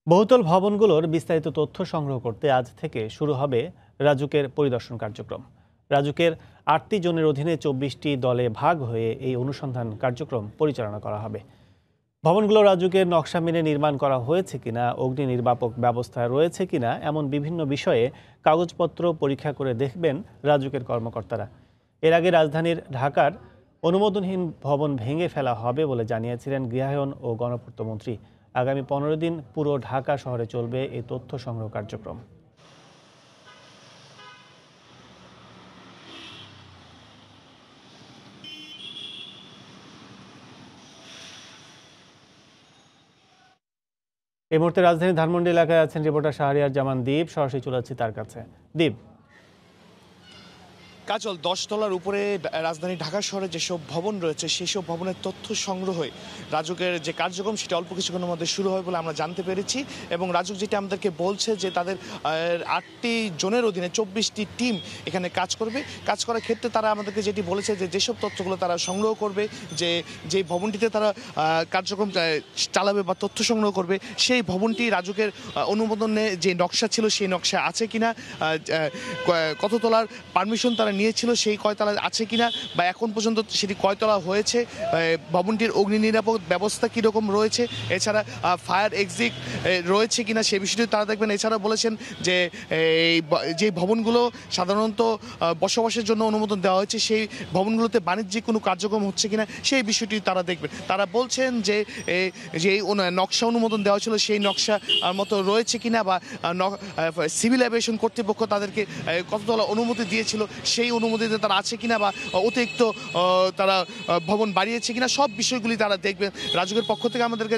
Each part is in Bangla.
বহুতল ভবনগুলোর বিস্তারিত তথ্য সংগ্রহ করতে আজ থেকে শুরু হবে রাজুকের পরিদর্শন কার্যক্রম। রাজুকের ৮টি জোনের অধীনে ২৪টি দলে ভাগ হয়ে এই অনুসন্ধান কার্যক্রম পরিচালনা করা হবে। ভবনগুলো রাজুকের নকশা মেনে নির্মাণ করা হয়েছে কিনা, অগ্নি নির্বাপক ব্যবস্থা রয়েছে কিনা, এমন বিভিন্ন বিষয়ে কাগজপত্র পরীক্ষা করে দেখবেন রাজুকের কর্মকর্তারা। এর আগে রাজধানীর ঢাকার অনুমোদনহীন ভবন ভেঙে ফেলা হবে বলে জানিয়েছিলেন গৃহায়ন ও গণপূর্ত মন্ত্রী। আগামী ১৫ দিন পুরো ঢাকা শহরে চলবে এই তথ্য সংগ্রহ কার্যক্রম। এই মুহূর্তে রাজধানীর ধানমন্ডি এলাকায় আছেন রিপোর্টার শাহরিয়ার জামান দীপ। সরাসরি চলে যাচ্ছি তার কাছে। দীপ, কাজল ১০ তলার উপরে রাজধানী ঢাকা শহরে যেসব ভবন রয়েছে সেই সব ভবনের তথ্য সংগ্রহে রাজুকের যে কার্যক্রম সেটা অল্প কিছুক্ষণের মধ্যে শুরু হয় বলে আমরা জানতে পেরেছি। এবং রাজুক যেটা আমাদেরকে বলছে যে তাদের ৮টি জোনের অধীনে ২৪টি টিম এখানে কাজ করবে। কাজ করার ক্ষেত্রে তারা আমাদেরকে যেটি বলেছে যে যেসব তথ্যগুলো তারা সংগ্রহ করবে, যে ভবনটিতে তারা কার্যক্রম চালাবে বা তথ্য সংগ্রহ করবে, সেই ভবনটি রাজুকের অনুমোদনে যে নকশা ছিল সেই নকশা আছে কিনা, কত তলার পারমিশন তারা নিয়েছিল সেই কয়তলা আছে কিনা, বা এখন পর্যন্ত সেটি কয়তলা হয়েছে, ভবনটির অগ্নি নিরাপদ ব্যবস্থা কীরকম রয়েছে, এছাড়া ফায়ার এক্সিট রয়েছে কিনা সে বিষয়টি তারা দেখবেন। এছাড়া বলেছেন যে যে ভবনগুলো সাধারণত বসবাসের জন্য অনুমোদন দেওয়া হয়েছে সেই ভবনগুলোতে বাণিজ্যিক কোনো কার্যক্রম হচ্ছে কিনা সেই বিষয়টি তারা দেখবেন। তারা বলছেন যে এই নকশা অনুমোদন দেওয়া ছিল সেই নকশা মতো রয়েছে কিনা, বা সিভিল অ্যাভিয়েশন কর্তৃপক্ষ তাদেরকে কততলা অনুমতি দিয়েছিল সেই অনুমতিতে তারা আছে কিনা, বা অতিরিক্ত তারা ভবন বাড়িয়েছে কিনা, সব বিষয়গুলি তারা দেখবেন। রাজুকের পক্ষ থেকে আমাদেরকে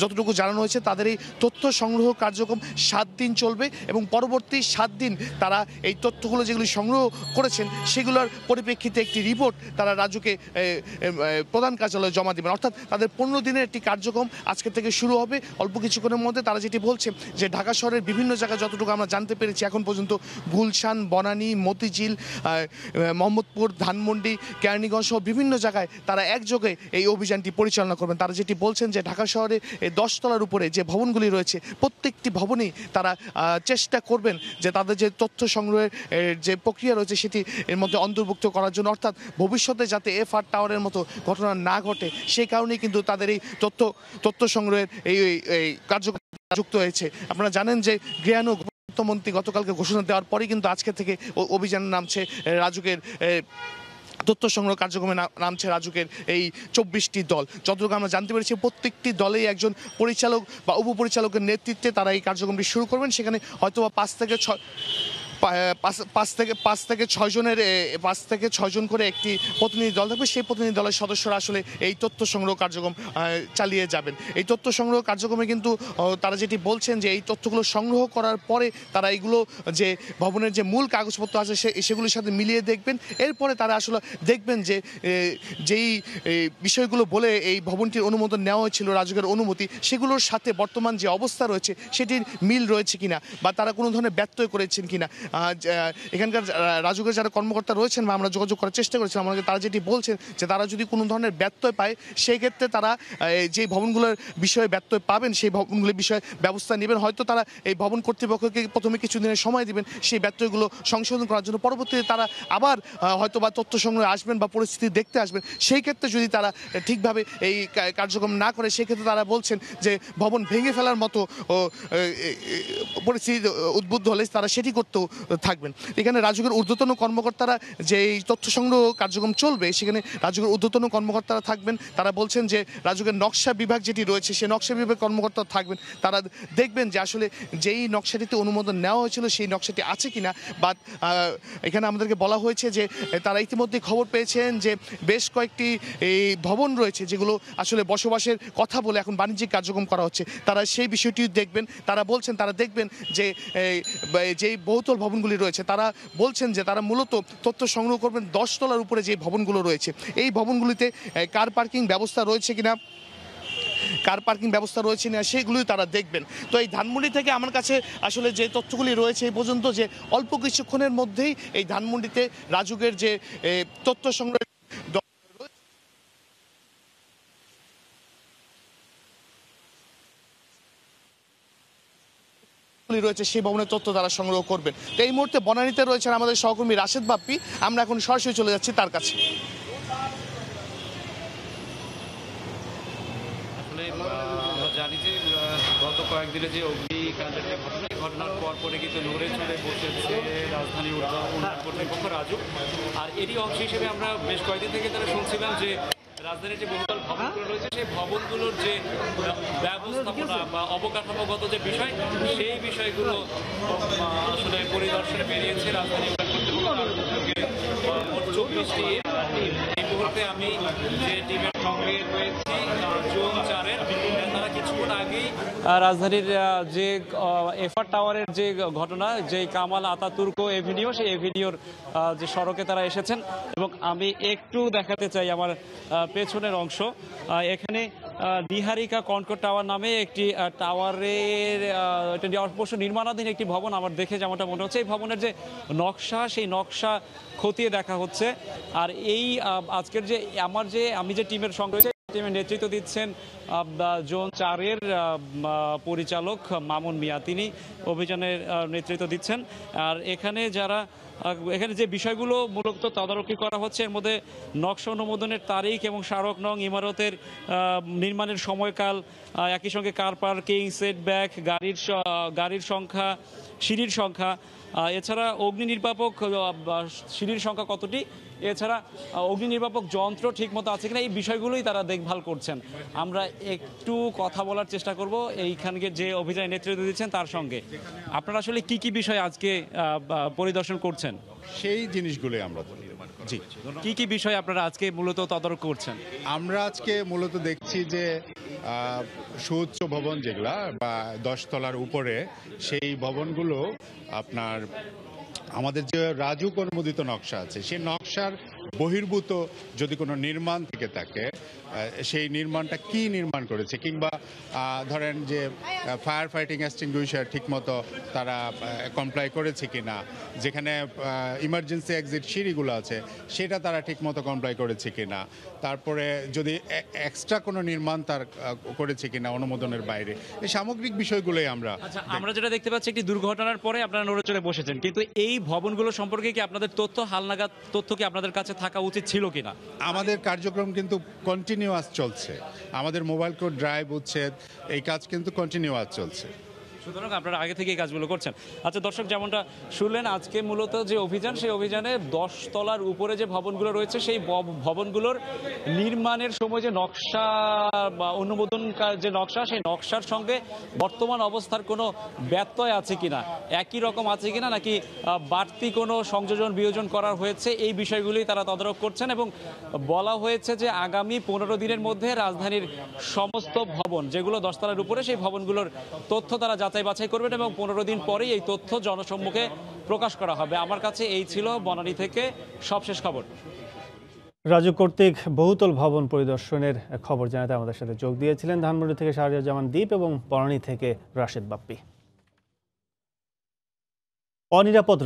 যতটুকু জানানো হয়েছে তাদের এই তথ্য সংগ্রহ কার্যক্রম ৭ দিন চলবে এবং পরবর্তী ৭ দিন তারা এই তথ্যগুলো যেগুলি সংগ্রহ করেছেন সেগুলোর পরিপ্রেক্ষিতে একটি রিপোর্ট তারা রাজুকে প্রধান কার্যালয়ে জমা দেবেন। অর্থাৎ তাদের ১৫ দিনের একটি কার্যক্রম আজকে থেকে শুরু হবে। অল্প কিছুক্ষণের মধ্যে তারা যেটি বলছে যে ঢাকা শহরের বিভিন্ন জায়গায় যতটুকু আমরা জানতে পেরেছি এখন পর্যন্ত গুলশান, বনানী, মতিঝিল, মোহাম্মদপুর, ধানমন্ডি, কেরানীগঞ্জ সহ বিভিন্ন জায়গায় তারা একযোগে এই অভিযানটি পরিচালনা করবেন। তারা যেটি বলছেন যে ঢাকা শহরে এই ১০ তলার উপরে যে ভবনগুলি রয়েছে প্রত্যেকটি ভবনেই তারা চেষ্টা করবেন যে তাদের যে তথ্য সংগ্রহের যে প্রক্রিয়া রয়েছে সেটি এর মধ্যে অন্তর্ভুক্ত করার জন্য, অর্থাৎ ভবিষ্যতে যাতে এফআর টাওয়ারের মতো ঘটনা না ঘটে সেই কারণেই কিন্তু তাদের এই তথ্য সংগ্রহের এই কার্যক্রম যুক্ত হয়েছে। আপনারা জানেন যে গৃহায়ন মন্ত্রী গতকালকে ঘোষণা দেওয়ার পরেই কিন্তু আজকে থেকে অভিযান নামছে রাজুকের তথ্য সংগ্রহ কার্যক্রমে নামছে রাজুকের এই ২৪টি দল। যতটুকু আমরা জানতে পেরেছি প্রত্যেকটি দলেই একজন পরিচালক বা উপপরিচালকের নেতৃত্বে তারা এই কার্যক্রমটি শুরু করবেন। সেখানে হয়তোবা ৫ থেকে ৬ জন করে একটি প্রতিনিধি দল থাকবে। সেই প্রতিনিধি দলের সদস্যরা আসলে এই তথ্য সংগ্রহ কার্যক্রম চালিয়ে যাবেন। এই তথ্য সংগ্রহ কার্যক্রমে কিন্তু তারা যেটি বলছেন যে এই তথ্যগুলো সংগ্রহ করার পরে তারা এইগুলো যে ভবনের যে মূল কাগজপত্র আছে সেগুলির সাথে মিলিয়ে দেখবেন। এরপরে তারা আসলে দেখবেন যে যেই বিষয়গুলো বলে এই ভবনটির অনুমোদন নেওয়া হয়েছিল, রাজুকের অনুমতি, সেগুলোর সাথে বর্তমান যে অবস্থা রয়েছে সেটির মিল রয়েছে কিনা, বা তারা কোনো ধরনের ব্যত্যয় করেছেন কিনা। এখানকার রাজুকের যারা কর্মকর্তা রয়েছেন বা আমরা যোগাযোগ করার চেষ্টা করেছিলাম, আমাদের তারা যেটি বলছেন যে তারা যদি কোনো ধরনের ব্যত্যয় পায় সেই ক্ষেত্রে তারা যে ভবনগুলোর বিষয়ে ব্যত্যয় পাবেন সেই ভবনগুলির বিষয়ে ব্যবস্থা নেবেন। হয়তো তারা এই ভবন কর্তৃপক্ষকে প্রথমে কিছুদিনের সময় দিবেন সেই ব্যত্যয়গুলো সংশোধন করার জন্য। পরবর্তীতে তারা আবার হয়তো বা তথ্য সংগ্রহে আসবেন বা পরিস্থিতি দেখতে আসবেন। সেই ক্ষেত্রে যদি তারা ঠিকভাবে এই কার্যক্রম না করে সেক্ষেত্রে তারা বলছেন যে ভবন ভেঙে ফেলার মতো পরিস্থিতি উদ্বুদ্ধ হলে তারা সেটি করতেও থাকবেন। এখানে রাজুকের ঊর্ধ্বতন কর্মকর্তারা যে এই তথ্য সংগ্রহ কার্যক্রম চলবে সেখানে রাজুকের ঊর্ধ্বতন কর্মকর্তারা থাকবেন। তারা বলছেন যে রাজুকের নকশা বিভাগ যেটি রয়েছে সেই নকশা বিভাগ কর্মকর্তা থাকবেন। তারা দেখবেন যে আসলে যেই নকশাটিতে অনুমোদন নেওয়া হয়েছিল সেই নকশাটি আছে কিনা, বা এখানে আমাদেরকে বলা হয়েছে যে তারা ইতিমধ্যে খবর পেয়েছেন যে বেশ কয়েকটি এই ভবন রয়েছে যেগুলো আসলে বসবাসের কথা বলে এখন বাণিজ্যিক কার্যক্রম করা হচ্ছে। তারা সেই বিষয়টি দেখবেন। তারা বলছেন তারা দেখবেন যে যেই বহুতল ভবনগুলি রয়েছে তারা বলছেন যে তারা মূলত তথ্য সংগ্রহ করবেন ১০ তলার উপরে যে ভবনগুলো রয়েছে এই ভবনগুলিতে কার পার্কিং ব্যবস্থা রয়েছে কিনা, সেগুলোই তারা দেখবেন। তো এই ধানমন্ডি থেকে আমার কাছে আসলে যে তথ্যগুলি রয়েছে এই পর্যন্ত যে অল্প কিছুক্ষণের মধ্যেই এই ধানমন্ডিতে রাজুকের যে তথ্য সংগ্রহ রয়েছে সেই ভবনের তথ্য তারা সংগ্রহ করবেন। তো এই মুহূর্তে বনানীতে রয়েছেন আমাদের সহকর্মী রাশেদ বাপ্পি, আমরা এখন সরাসরি চলে যাচ্ছি তার কাছে। আমরা জানি যে গত কয়েকদিনে যে অগ্নিকাণ্ডের যে ঘটনা, এই ঘটনার পরে কিন্তু নড়ে চড়ে বসেছে রাজধানী উন্নয়ন কর্তৃপক্ষ রাজু। আর এরই অংশ হিসেবে আমরা বেশ কয়েকদিন থেকে তারা শুনছিলাম যে রাজধানীর যে বহুতল ভবনগুলো রয়েছে সেই ভবনগুলোর যে ব্যবস্থাপনা বা অবকাঠামোগত যে বিষয়, সেই বিষয়গুলো আসলে পরিদর্শনে বেরিয়েছে রাজধানী উন্নয়ন কর্তৃপক্ষ। মোট 24টি এই মুহূর্তে আমি যে টিমের সঙ্গে রয়েছি জোন 4-এর, তারা কিছুক্ষণ আগেই রাজধানীর যে এফআর টাওয়ারের যে ঘটনা, যে কামাল আতাতুর্ক এভিনিউ, সেই এভিনিউর যে সড়কে তারা এসেছেন এবং আমি একটু দেখাতে চাই আমার পেছনের অংশ। এখানে নিহারিকা কনকর্ড টাওয়ার নামে একটি টাওয়ারের এটা অবশ্য নির্মাণাধীন একটি ভবন আমার দেখে যেমনটা মনে হচ্ছে। এই ভবনের যে নকশা, সেই নকশা খতিয়ে দেখা হচ্ছে। আর এই আজকের যে আমি যে টিমের সঙ্গে টিমের নেতৃত্ব দিচ্ছেন জোন 4-এর পরিচালক মামুন মিয়া, তিনি অভিযানের নেতৃত্ব দিচ্ছেন। আর এখানে যে বিষয়গুলো মূলত তদারকি করা হচ্ছে, এর মধ্যে নকশা অনুমোদনের তারিখ এবং স্মারক নং, ইমারতের নির্মাণের সময়কাল, একই সঙ্গে কার পার্কিং, সেটব্যাক, গাড়ির সংখ্যা, সিঁড়ির সংখ্যা, এছাড়া অগ্নি নির্বাপক সিঁড়ির সংখ্যা কতটি, এছাড়া অগ্নি নির্বাপক যন্ত্র ঠিকমতো আছে কিনা, এই বিষয়গুলোই তারা দেখভাল করছেন। আমরা একটু কথা বলার চেষ্টা করব এইখানকে যে অভিযানে নেতৃত্ব দিচ্ছেন তার সঙ্গে। আপনারা আসলে কি কি বিষয় আজকে পরিদর্শন করছেন? সেই জিনিসগুলোই আমরা জি কি কি বিষয় আপনারা আজকে মূলত তদারক করছেন? আমরা আজকে মূলত দেখছি যে সুউচ্চ ভবন যেগুলা বা 10 তলার উপরে, সেই ভবনগুলো আপনার আমাদের যে রাজুক অনুমোদিত নকশা আছে, সেই নকশার বহির্ভূত যদি কোনো নির্মাণ থেকে থাকে, সেই নির্মাণটা কি নির্মাণ করেছে, কিংবা ধরেন যে ফায়ার ফাইটিং এক্সটিংগুইশার ঠিকমতো তারা কমপ্লাই করেছে কিনা, যেখানে ইমার্জেন্সি এক্সিট সিঁড়িগুলো আছে সেটা তারা ঠিকমতো কমপ্লাই করেছে কিনা, তারপরে যদি এক্সট্রা কোনো নির্মাণ তার করেছে কিনা অনুমোদনের বাইরে, এই সামগ্রিক বিষয়গুলোই আমরা যেটা দেখতে পাচ্ছি, একটি দুর্ঘটনার পরে আপনারা নড়েচড়ে বসেছেন, কিন্তু এই ভবনগুলো সম্পর্কে কি আপনাদের হালনাগাদ তথ্য কি আপনাদের কাছে থাকা উচিত ছিল কিনা? আমাদের কার্যক্রম কিন্তু কন্টিনিউয়াস চলছে, আমাদের মোবাইল কোড ড্রাইভ উচ্ছেদ, এই কাজ কিন্তু কন্টিনিউয়াস চলছে। সুতরাং আপনারা আগে থেকে এই কাজগুলো করছেন। আচ্ছা দর্শক, যেমনটা শুনলেন, আজকে মূলত যে অভিযান, সেই অভিযানে 10 তলার উপরে যে ভবনগুলো রয়েছে, সেই ভবনগুলোর নির্মাণের সময় যে নকশা বা অনুমোদন যে নকশা, সেই নকশার সঙ্গে বর্তমান অবস্থার কোনো ব্যত্যয় আছে কিনা, একই রকম আছে কিনা, নাকি বাড়তি কোনো সংযোজন বিয়োজন করা হয়েছে, এই বিষয়গুলি তারা তদারক করছেন। এবং বলা হয়েছে যে আগামী 15 দিনের মধ্যে রাজধানীর সমস্ত ভবন যেগুলো 10 তলার উপরে, সেই ভবনগুলোর তথ্য তারা যাচাই বাছাই করবেন এবং 15 দিন পরেই এই তথ্য জনসম্মুখে প্রকাশ করা হবে। আমার কাছে এই ছিল বনানী থেকে সবশেষ খবর। রাজু কর্তৃক বহুতল ভবন পরিদর্শনের খবর জানাতে আমাদের সাথে যোগ দিয়েছিলেন ধানমন্ডি থেকে শাহরিয়ারজামান দ্বীপ এবং বনানী থেকে রাশেদ বাপ্পি। অনিরাপদ